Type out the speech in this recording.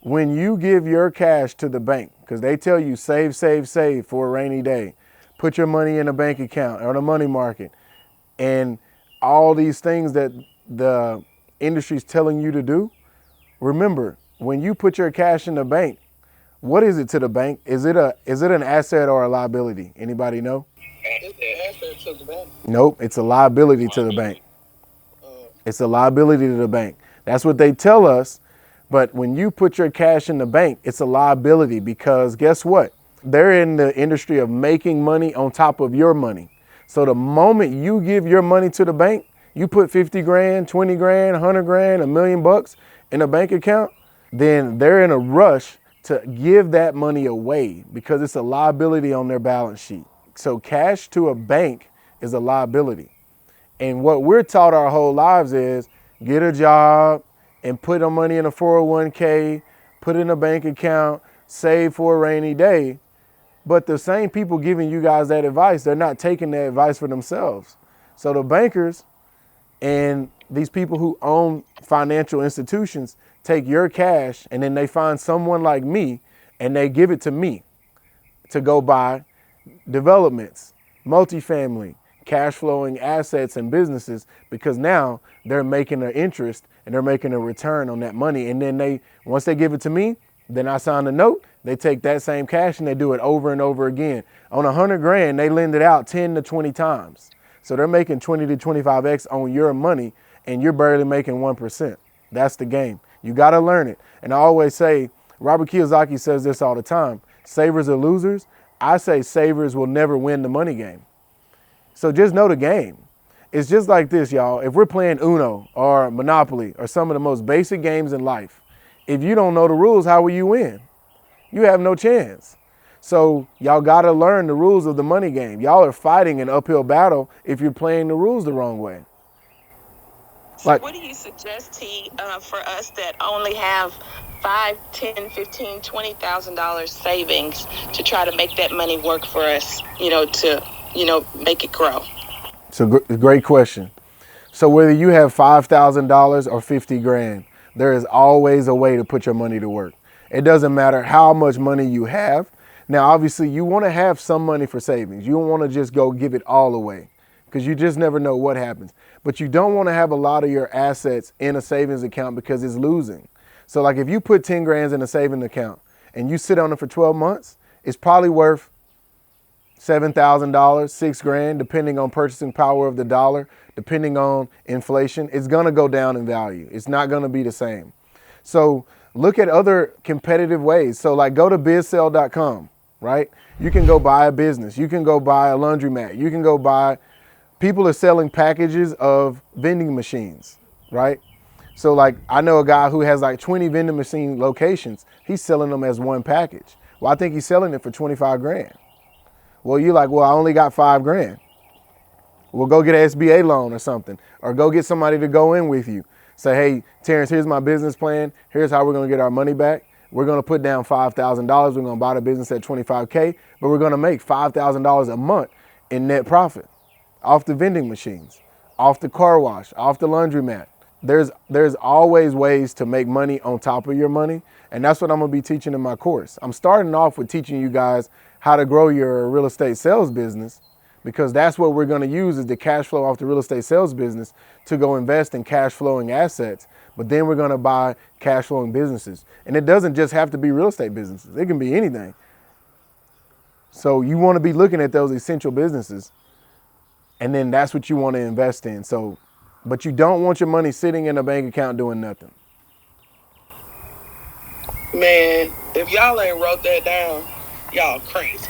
when you give your cash to the bank, because they tell you save, save, save for a rainy day, put your money in a bank account or the money market, and all these things that the industry's telling you to do, remember, when you put your cash in the bank, what is it to the bank? Is it an asset or a liability? Anybody know? It's an asset to the bank. Nope, it's a liability to the bank. It's a liability to the bank. That's what they tell us. But when you put your cash in the bank, it's a liability because guess what? They're in the industry of making money on top of your money. So the moment you give your money to the bank, you put 50 grand, 20 grand, 100 grand, $1 million in a bank account, then they're in a rush to give that money away because it's a liability on their balance sheet. So cash to a bank is a liability. And what we're taught our whole lives is get a job and put the money in a 401k, put it in a bank account, save for a rainy day. But the same people giving you guys that advice, they're not taking that advice for themselves. So the bankers and these people who own financial institutions take your cash and then they find someone like me and they give it to me to go buy developments, multifamily, cash flowing assets and businesses because now they're making an interest and they're making a return on that money. And then once they give it to me, then I sign a note, they take that same cash and they do it over and over again. On 100 grand, they lend it out 10 to 20 times. So they're making 20 to 25X on your money and you're barely making 1%. That's the game. You got to learn it. And I always say, Robert Kiyosaki says this all the time, savers are losers. I say savers will never win the money game. So just know the game. It's just like this, y'all. If we're playing Uno or Monopoly or some of the most basic games in life, if you don't know the rules, how will you win? You have no chance. So y'all got to learn the rules of the money game. Y'all are fighting an uphill battle if you're playing the rules the wrong way. So what do you suggest, T, for us that only have $5, $10, $15, $20,000 savings to try to make that money work for us, to make it grow? It's a great question. So whether you have $5,000 or 50 grand, there is always a way to put your money to work. It doesn't matter how much money you have. Now, obviously, you want to have some money for savings. You don't want to just go give it all away because you just never know what happens. But you don't want to have a lot of your assets in a savings account because it's losing. So like if you put 10 grand in a savings account and you sit on it for 12 months, it's probably worth $7,000, $6,000, depending on purchasing power of the dollar, depending on inflation. It's going to go down in value. It's not going to be the same. So look at other competitive ways. So like go to bizsell.com, right? You can go buy a business. You can go buy a laundromat. You can go buy, people are selling packages of vending machines, right? So like I know a guy who has like 20 vending machine locations. He's selling them as one package. Well, I think he's selling it for 25 grand. Well, you're like, well, I only got 5 grand. Well, go get an SBA loan or something, or go get somebody to go in with you. Say, hey, Terrence, here's my business plan. Here's how we're going to get our money back. We're going to put down $5,000. We're going to buy the business at 25K, but we're going to make $5,000 a month in net profit off the vending machines, off the car wash, off the laundromat. There's always ways to make money on top of your money, and that's what I'm going to be teaching in my course. I'm starting off with teaching you guys how to grow your real estate sales business because that's what we're going to use is the cash flow off the real estate sales business to go invest in cash flowing assets. But then we're going to buy cash flowing businesses. And it doesn't just have to be real estate businesses. It can be anything. So you want to be looking at those essential businesses and then that's what you want to invest in. So, but you don't want your money sitting in a bank account doing nothing. Man, if y'all ain't wrote that down, y'all crazy.